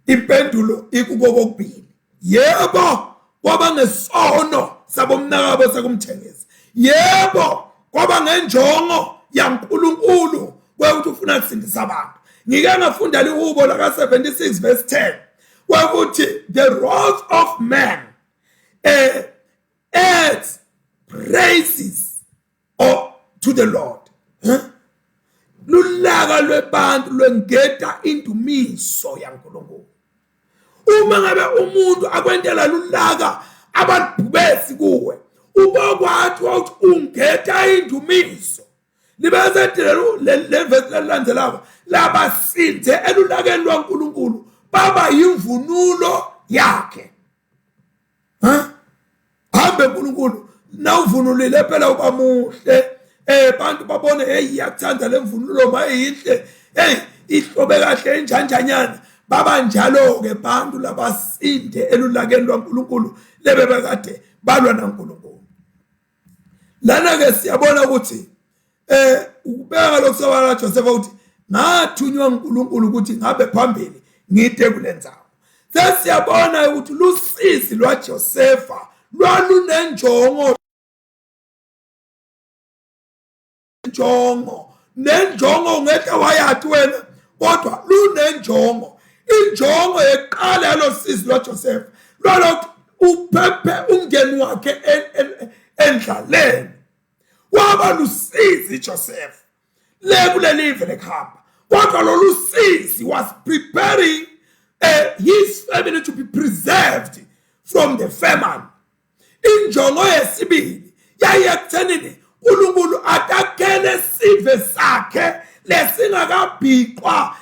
Impendulo ikuko kokubili. Yebo kwaba ngesono sabomnakabo sekumthengisa. Yebo kwaba ngenjongo yaNkulunkulu ukuthi ufuna ukusindisa abantu. Ngike ngafunda lihubo laka 76 verse 10 ukuthi the wrath of man adds praises to the Lord. Lulaka lwebantu lwengeta indumiso yaNkulunkulu. Uma ngabe umuntu akwentela lulaka abantu besi kuwe ubokwathi ukuthi ungeta indumiso libazedela le verse lelandelayo labasinthe elulakeni lwaNkulunkulu baba yimvunulo yakhe. Hambe uNkulunkulu nawuvunulile phela uba muhle bantu babone hey iyakuthanda lemvunulo mayinhle ihlobe kahle enjanjanyana baba njalo ke bantu labasinde elulakeni lwaNkulunkulu lebe bekade balwa naNkulunkulu. Lana ke siyabona ukuthi ubeka lokusabala Josefa uthi ngathunywa uNkulunkulu ukuthi ngabe phambili ngide kulendzawo. Sesiyabona ukuthi lusizi lwaJosefa lwalunenjongo nenjongo ngeke wayathi wena kodwa lunenjongo. Injongo yeqala yalosizi lwaJosefa lwalokhu uphephe umngeni wakhe endlaleni. Waba lusizi Joseph le kulelive lekhamba, kodwa lolu sizi was preparing his family to be preserved from the famine. Injongo yesibili yayekuthenini uNkulunkulu atakhele sive sakhe lesingakabhiqwa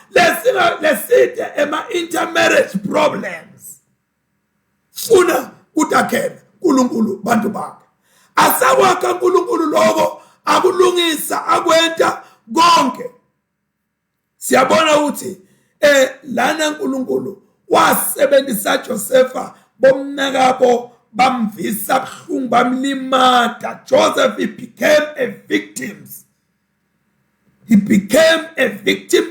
leside intermarriage problems. Funa utakhele uNkulunkulu bantu bakhe. Asakwakha uNkulunkulu lokho akulungisa akwenta konke. Siyabona ukuthi lana uNkulunkulu wasebenzisa Josepha bomnakabo bamvisa buhlungu bamlimata. Joseph, he became a victim. He became a victim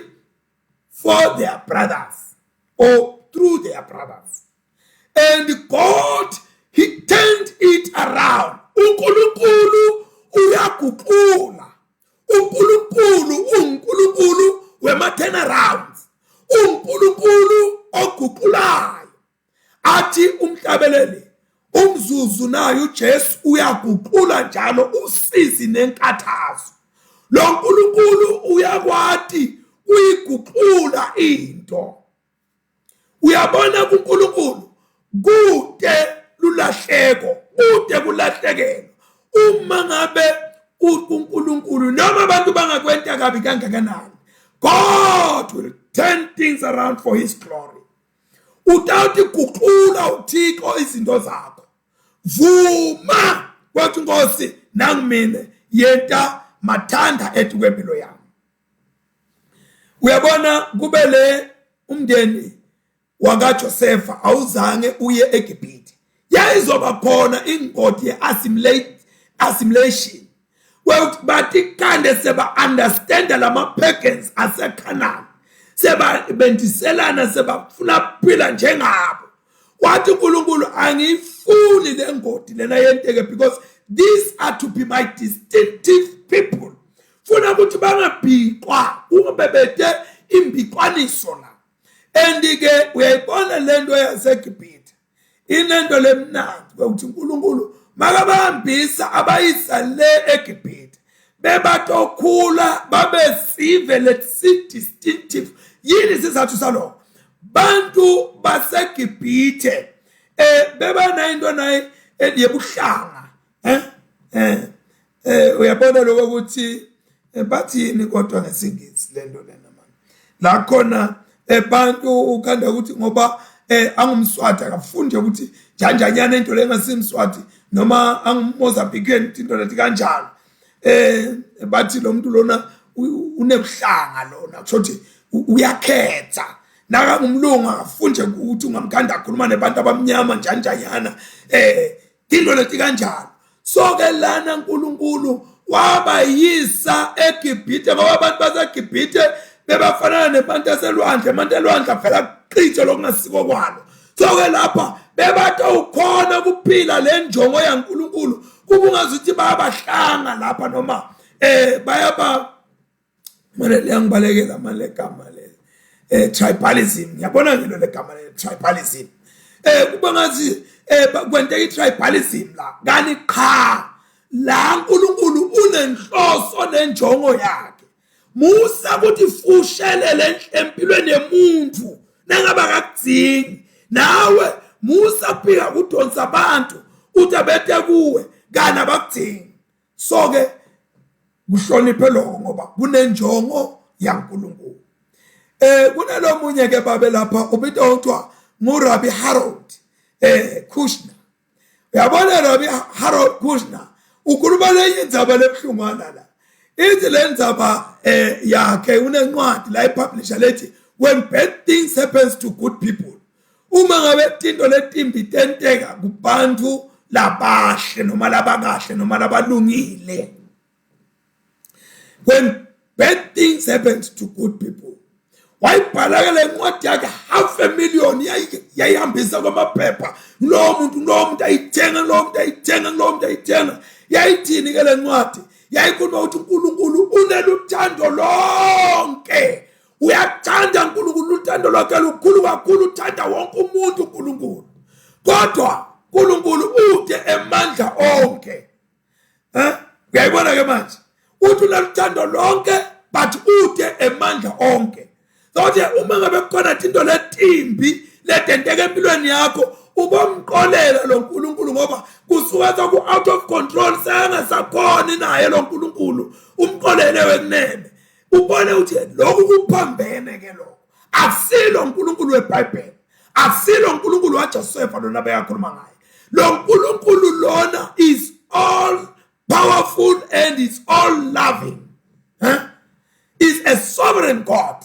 for their brothers or through their brothers. And God, he turned it around. uNkulunkulu uyaguqula. uNkulunkulu uNkulunkulu wema-turnarounds. uNkulunkulu oguqulayo. Athi umhlabeleli umzuzu nayo uJesu uyaguqula njalo usizi nenkathazo. Lo uNkulunkulu uyakwati uyiguqula into. Uyabona kuNkulunkulu kude lulahleko, kude kulahlekelo. Uma ngabe uNkulunkulu noma abantu bangakwenta kabi kangakanani, God will turn things around for his glory. Utawuthi guqula uThixo izinto zakho. Vuma kwathi Nkosi nangimine yenta mathanda ethi kwempilo yami. Uyabona kubele umndeni wakaJosepha awuzange uye eGibhithe. Yayizoba khona ingodi assimilation. Bathi kande seba understand lama pagans aseKhanani. Seba bendiselana seba funa phila njengabo. Wathi uNkulunkulu angifuni le ngodi lena yenteke, because these are to be my distinctive people. Funa ukuthi bangabhiqwa ungabebete imbiqwaniso la. Endike uyayibona lento yaseGibhithe. Inento lemnandi ukuthi uNkulunkulu makabahambisa abayisa le eGibhithe bebatokhula babesive let's distinctive. Yini sizathu salokho? Bantu baseGibhithe beba into naye yebuhlanga. Uyabona lokho ukuthi bathini kodwa ngesingisi lento lena manje. La khona abantu ukanda ukuthi ngoba angumswati akafunde ukuthi janjanyana into lengasimswati noma angumozambikeni into lethi kanjalo. Bathi lo muntu lona unebuhlanga lona kushothi uyakhetha. Naka umlungu akafunde ukuthi ungamkhanda akhuluma nebantu abamnyama janjanyana into lethi kanjalo. So ke lana uNkulunkulu wabayisa eGibhithe ngoba abantu baseGibhithe bebafanana nebantu aselwandle. Abantu elwandle phela qithe lokungasiko kwalo. So ke lapha bebatho ukhona kuphila le njongo yaNkulunkulu kubungazuthi bayabahlanga lapha noma bayaba manje liyangibalekela manje legama le tribalism. Yabona ngilo legama le tribalism. Kuba ngathi kwenteka itribalism la kani qha la uNkulunkulu unenhloso nenjongo yakhe. Musa ukuthi fushelele empilweni yemuntu nangaba kakudzingi. Nawe Musa phika kudonsa abantu utabete kuwe kana bakudzingi. So ke kuhloniphe lokho ngoba kunenjongo yaNkulunkulu. Kunalomunye ke babe lapha ubitwa uthiwa nguRabbi Harold Kushner. Uyabona Rabbi Harold Kushner ukhuluma le indzaba lebhlungwana la. Ithi le ndzaba yakhe unencwadi la ipublisher lethi When Bad Things Happens to Good People. Uma ngabe into letimbi tenteka kubantu labahle noma labakahle noma labalungile. When bad things happen to good people. Wayibhala ke le ncwadi yakhe 500,000 yayihambisa kwamaphepha. Lo muntu ayithenga. Yayithini ke le ncwadi? Yayikhuluma ukuthi uNkulunkulu uneluthando lonke. Uyathanda uNkulunkulu, uthando lwakhe lukhulu kakhulu, uthanda wonke umuntu uNkulunkulu. Kodwa uNkulunkulu ude emandla onke. Uyayibona ke manje uthi unaluthando lonke but ude emandla onke. Sokuthi uma ngabe kukhona into letimbi letenteke empilweni yakho ubomqolela lo nkulunkulu ngoba kusuka ku out of control sangasakhona naye lo nkulunkulu umqolele wekunene ubone uthi lokhu kuphambene ke lokho akusilo uNkulunkulu weBhayibheli akusilo uNkulunkulu waJoseph lona beyakhuluma ngaye lo nkulunkulu lona is all powerful and is all loving is a sovereign God.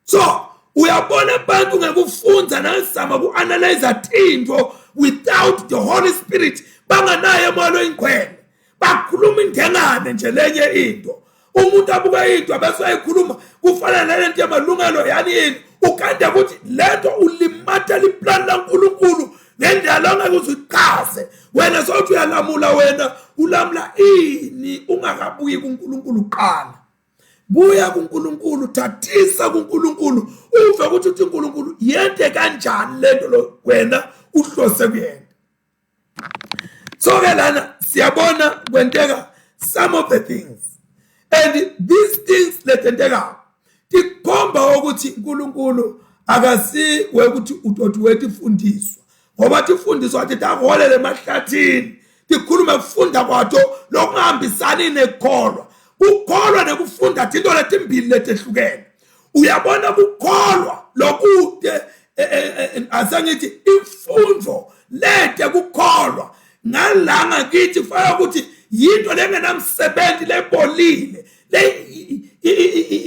So uyabona abantu ngekufunza nasama ku-analyze into without the Holy Spirit banganaye emoya ingcwele bakhuluma indengane nje lenye into umuntu abuka into abese ayikhuluma kufanele lento yamalungelo yani yini ukande ukuthi lento ulimata liplan laNkulunkulu ngendlela ongeke uziqhaze wena sothi uyalamula wena ulamla ini ungakabuyi kuNkulunkulu qala buya kuNkulunkulu thathisa kuNkulunkulu uve ukuthi uNkulunkulu yente kanjani lento lo wena uhlose kuyena. So ke lana siyabona kwenteka some of the things and these things letenteka tikhomba ukuthi uNkulunkulu akasi ukuthi uthi wethi fundiswa ngoba tifundiswa athi taholele emahlathini tikhuluma ukufunda kwato lokungahambisani nekholwa ukholwa nekufunda into letimbili letehlukene uyabona ukukholwa lokude asangithi imfundo lete kukholwa ngalanga kithi faka ukuthi yinto lengenamsebenzi lebolile le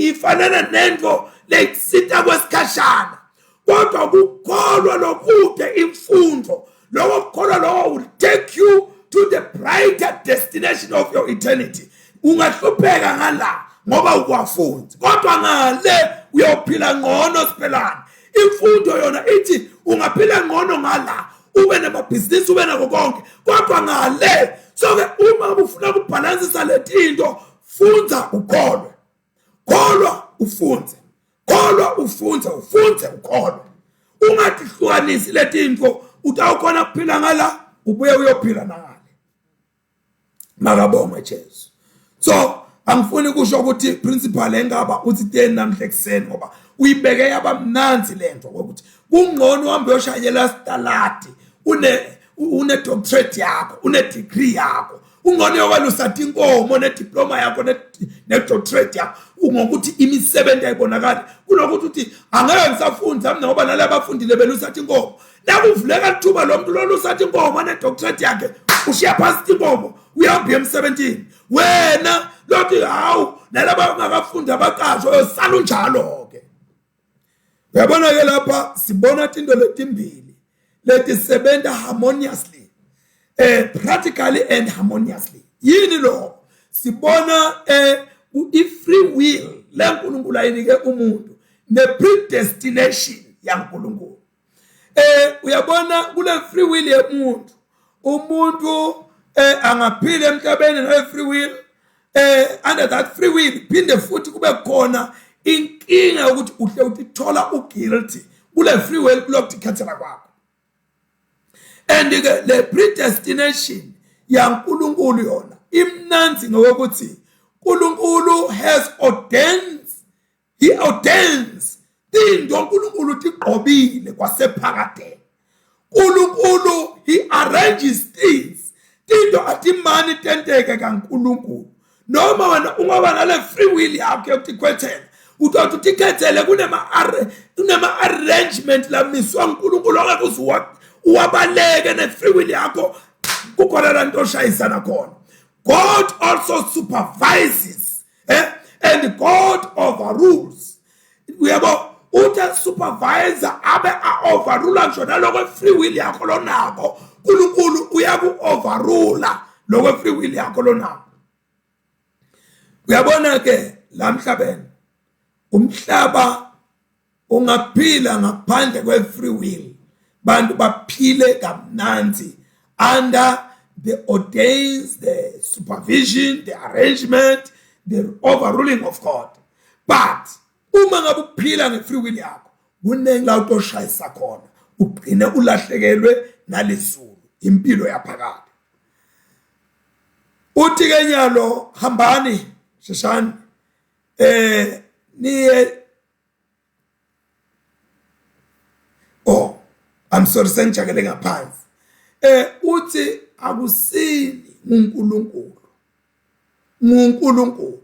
ifanana nento lesita kwesikhashana kodwa ukukholwa lokude imfundo lokukholwa lo will take you to the brighter destination of your eternity. Ungahlupheka ngala ngoba ukwafunza kodwa ngale uyophila ngcono siphelana imfundo yona ithi ungaphila ngcono ngala ube namabhizinisi ube nako konke kodwa ngale so ke uma ufuna ukubalansisa letinto funza ukholwe kholwa ufunze kholwa ufunze ukholwe ungatihlukanisi letinto utawukhona kuphila ngala ubuye uyophila ngale makabonge Jesu. So angifuni ukusho ukuthi principal engaba uthi 10 namhle kuseni ngoba uyibeke yabamnanzi lento ukuthi kungcono uhambe uyoshayela stalati une doctorate yakho une degree yakho ungone yokalusathi inkomo ne diploma yakho ne doctorate yakho ungokuthi imisebenzi ayibonakala kunokuthi uthi angeke ngisafunda mina ngoba nalabo abafundile belusathi inkomo nakuvuleka ithuba lomuntu lolusathi inkomo ne doctorate yakhe ushiya phansi inkomo uyahamba emsebenzini wena lothi hawu nalabo abangakafunda abaqashwa yosala unjalo ke. Uyabona ke lapha sibona into letimbili letisebenza harmoniously practically and harmoniously yini lo sibona i-free will leNkulunkulu ayinike umuntu ne-predestination yaNkulunkulu. Uyabona kule free will yemuntu umuntu angaphila emhlabeni ne-free will under that free will phinde futhi kube khona inkinga ukuthi uhle utithola uguilty kule free will kulokuthi khathela kwakho and the predestination yaNkulunkulu yona imnanzi ngokuthi uNkulunkulu has he ordains into uNkulunkulu tiqobile kwasephakade uNkulunkulu he arranges things into atimani tenteke kaNkulunkulu noma wena ungaba nale free will yakho yokukhethela uthatha utikhethele kunema arrangement lamiswa uNkulunkulu akakuzi uwabaleke ne free will yakho kukhona lanto oshayisana khona. God also supervises and God overrules. Uyabo uthi supervisor abe overrule njona lokho free will yakho lonako uNkulunkulu uyaku overrule lokho free will yakho lonako. Uyabona ke lamhlabeni umhlaba ungaphila ngaphandle kwe free will bantu baphile kamnanzi under the ordains, the supervision, the arrangement, the overruling of God. But uma ngabe uphila nge-free will yakho kunengi la utoshayisa khona ugcine ulahlekelwe nalizulu impilo yaphakade. Uthi ke nyalo hambani sheshani niye I'm sorry sengijakele ngaphansi. Uthi akusini uNkulunkulu.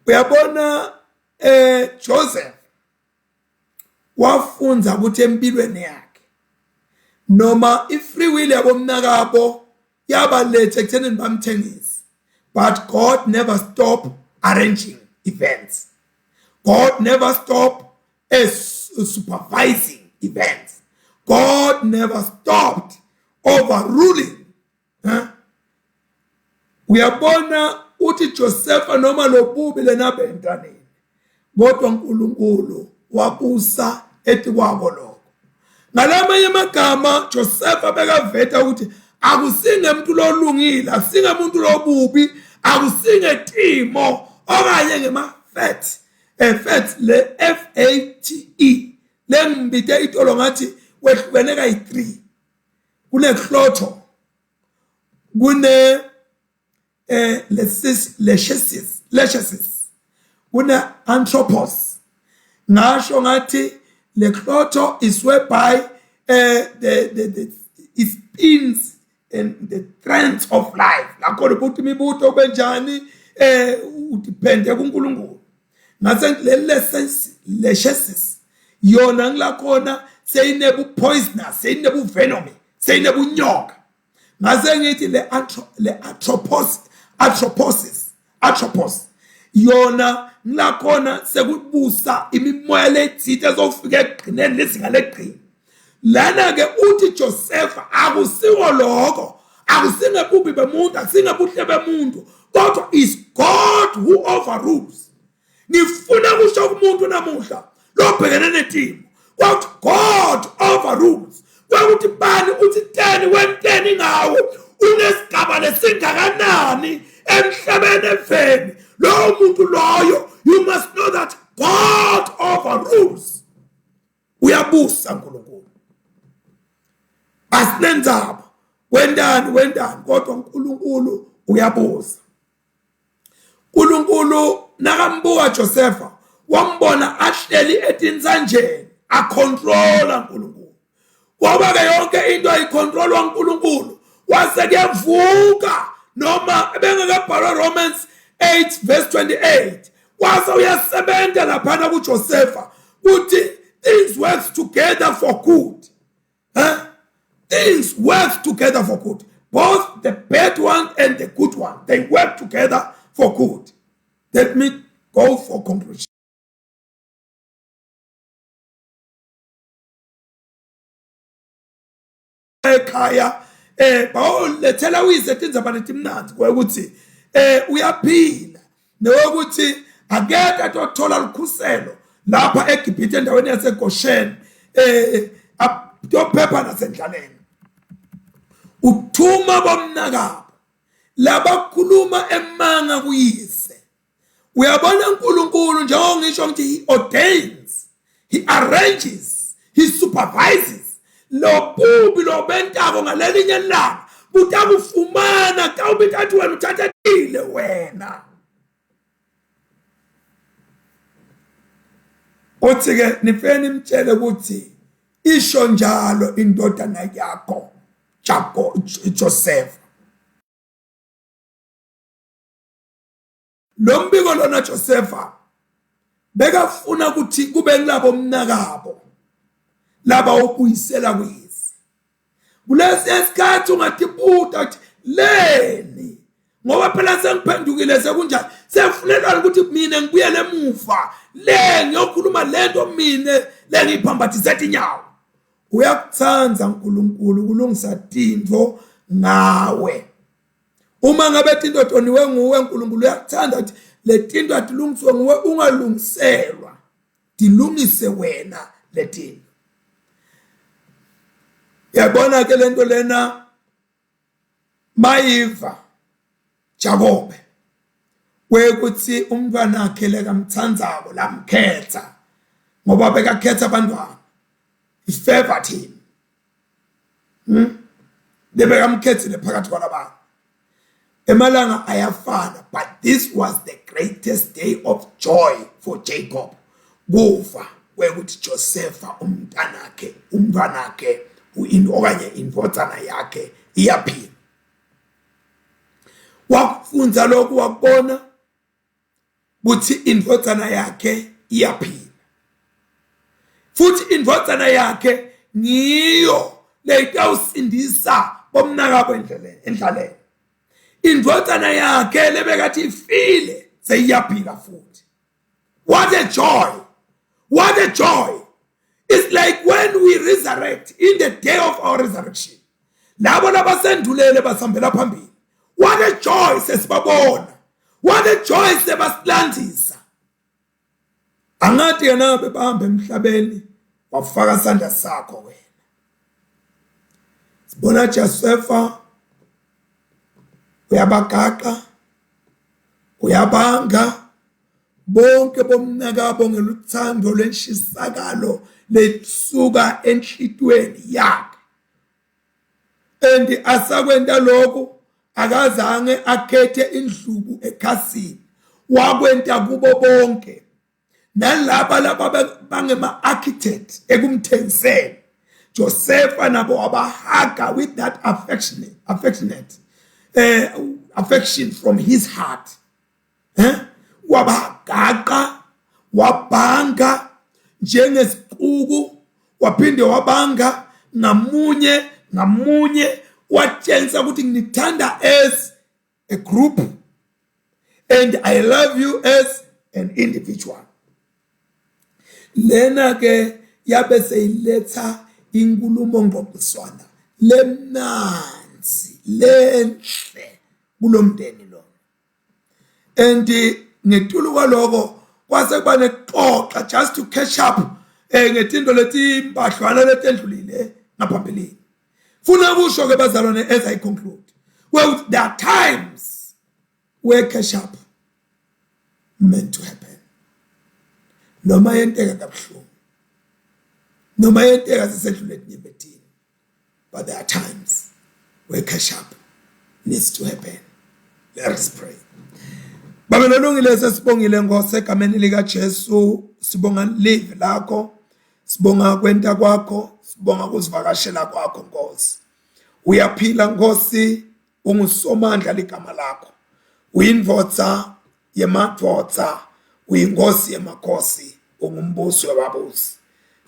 Uyabona Joseph wafunza ukuthi empilweni yakhe noma ifree will yabomnakabo yabalethe ekutheni bamthengise, but God never stopped arranging events. God never stopped supervising events. God never stopped overruling. Uyabona uthi Joseph noma lobubi lenabentwaneni kodwa uNkulunkulu wabusa ethi kwabo lokho. Ngalama yemagama Joseph abekaveta ukuthi akusinge umuntu lolungile, akusinge umuntu lobubi, akusinge Timo okanye ngema fat le FATE lengibite itolo ngathi wehlukene kayi3 kune Clotho kune lechesis kuna Anthropos. Ngasho ngathi le Clotho is whereby the spins and the trends of life lakho ukuthi imibuto benjani udepende kuNkulunkulu. Ngase lechesis yona ngilakhona seyinebu poisonous, seyinebu venom, seyinebu nyoka. Ngase ngithi le atropos yona ngilakhona sekubusa imimoya lethithe zofika egqineni lezinga leqhini. Lana ke uthi Joseph akusiwo lokho, akusinge bubi bemuntu, akusinge buhle bemuntu, kodwa is God who overrules. Ngifuna kusho kumuntu namuhla lobhekene neTimo what God overrules. Kwakuthi bani uthi 10 when10 ngawo unesigaba lesingakanani emhlabeni eveni lo muntu loyo, you must know that God overrules. Uyabusa uNkulunkulu. Asinenzaba wendani kodwa uNkulunkulu uyabusa. uNkulunkulu nakambuka Josepha wambona ahleli etinsanjeni acontrola uNkulunkulu. Ngoba ke yonke into ayicontrolwa uNkulunkulu wase kuyavuka noma bengekabhalwa Romans 8 verse 28 wase uyasebenza lapha kuJosepha ukuthi things work together for good. Things work together for good. Both the bad one and the good one, they work together for good. Let me go for conclusion. Ekhaya bawolethela uyizethenza abantu imnandi kwekuthi uyaphila nokuthi akekho atothola lukhuselo lapha eGibhithe endaweni yaseGoshen aphepha nasendlaleni. Uthuma bomnakabo labakhuluma emanga kuyise. Uyabona uNkulunkulu njengoba ngisho ukuthi he ordains, he arranges, he supervises. Lo bubi lo bentako ngalelinye ilanga butakufumana ka ubithathi wena uthathile wena. Uthi ke nifeni imtshele ukuthi isho njalo indodana yakho Joseph. Lo mbiko lona Josepha bekafuna ukuthi kube ngilabo mnakabo laba ukuyisela kuyise. Kulesi esikhathi ungatibuta ukuthi leni ngoba phela sengiphendukile sekunjani sefunelwa ukuthi mina ngibuyele emuva le ngiyokhuluma lento mina lengiphambathisa inyawo. Uyakuthanza uNkulunkulu kulungisa tintfo ngawe. Uma ngabe tinto toniwe nguwe uNkulunkulu uyakuthanda ukuthi le tinto atilungiswe nguwe ungalungiselwa, dilungise wena le tinto. Yabona ke lento lena mayiva Jacob wekuthi umntwana wakhe lekamthandzako lamkhetha ngoba bekakhetha abantwana. He favored him. bebekamkhethile phakathi kwalabantu emalanga ayafana. But this was the greatest day of joy for Jacob, kufa kwekuthi Josepha umntwanakhe okanye indodana yakhe iyaphila. Wakufunza lokhu wakubona ukuthi indodana yakhe iyaphila, futhi indodana yakhe ngiyo leyitawusindisa bomnakabo endlaleni. Indodana yakhe lebekathi ifile seyiyaphila futhi. What a joy! What a joy! It's like when we resurrect in the day of our resurrection. Labo labasendulele basambela phambili. What a joy sesibabona. What a joy sebasilandisa. Angathi yena bebahamba emhlabeni wafaka isandla sakho wena. Sibona Josepha uyabagaqa, uyabanga, bonke bomnakabo ngeluthando lenshisakalo lesuka enhlitweni yakhe. And asakwenda lokho akazange akhethe indlubu ekhasini, wakwenta kubo bonke. Nalaba bangema architect ekumthengiseni, Josepha nabo wabahaga with that affection from his heart. Wabagaqa, wabanga njengesiquku, waphinde wabanga ngamunye watshengisa ukuthi ngithanda as a group and I love you as an individual. Lena ke yabe seyiletha inkulumo ngqoqiswana lemnanzi lenhle kulomndeni lo. And ngetulu kwaloko kwase kuba nexoxa just to catch up ngetindo leti mbahlwana letendlulile ngaphambili. Funa kusho ke bazalwane as I conclude, well, there are times where catch up meant to happen. Noma yenteka kabuhlungu, noma yenteka sisendlulile nyembetini, but there are times where catch up needs to happen. Let us pray. Baba nolungile sesibongile ngosegameni lika Jesu, sibonga live lakho, sibonga kwenta kwakho, sibonga kuzivakashela kwakho Nkosi. Uyaphila Nkosi, ungusomandla ligama lakho. Uyindvodza yemadvodza, uyinkosi yemakhosi, ungumbusi wababusi.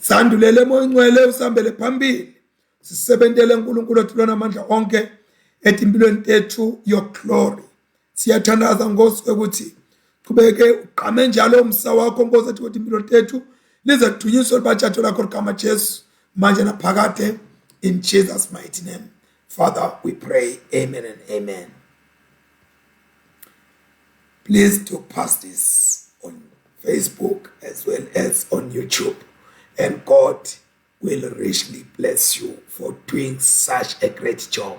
Sandulele moya ngcwele usambele phambili. Sisebentele uNkulunkulu othula namandla onke etimpilweni tethu your glory. Siyathandaza Nkosi ukuthi qhubeke uqame njalo umsa wakho Nkosi ethi impilo tethu lize kuthunyiswe libatshatho lakho ligama Jesu manje naphakade, in Jesus mighty name. Father, we pray, amen and amen. Please do pass this on Facebook as well as on YouTube, and God will richly bless you for doing such a great job.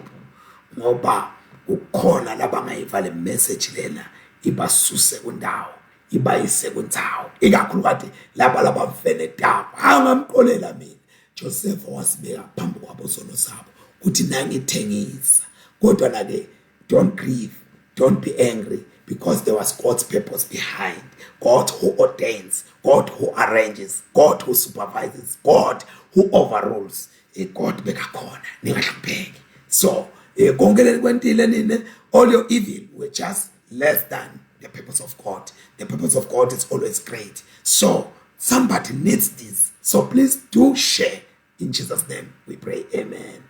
Ngoba ukhona labangayiva le message lena ibasuse kundawo, ibayise kunthawo, ikakhulukazi laba venetayo angamqolela mina. Joseph wasibeka phambi kwabosono sabo ukuthi nangithengisa, kodwa nake don't grieve, don't be angry, because there was God's purpose behind. God who ordains, God who arranges, God who supervises, God who overrules. God bekakhona ningahlupheki. So konke kwentile nini, all your evil were just less than the purpose of God. The purpose of God is always great. So somebody needs this. So please do share. In Jesus' name we pray, amen.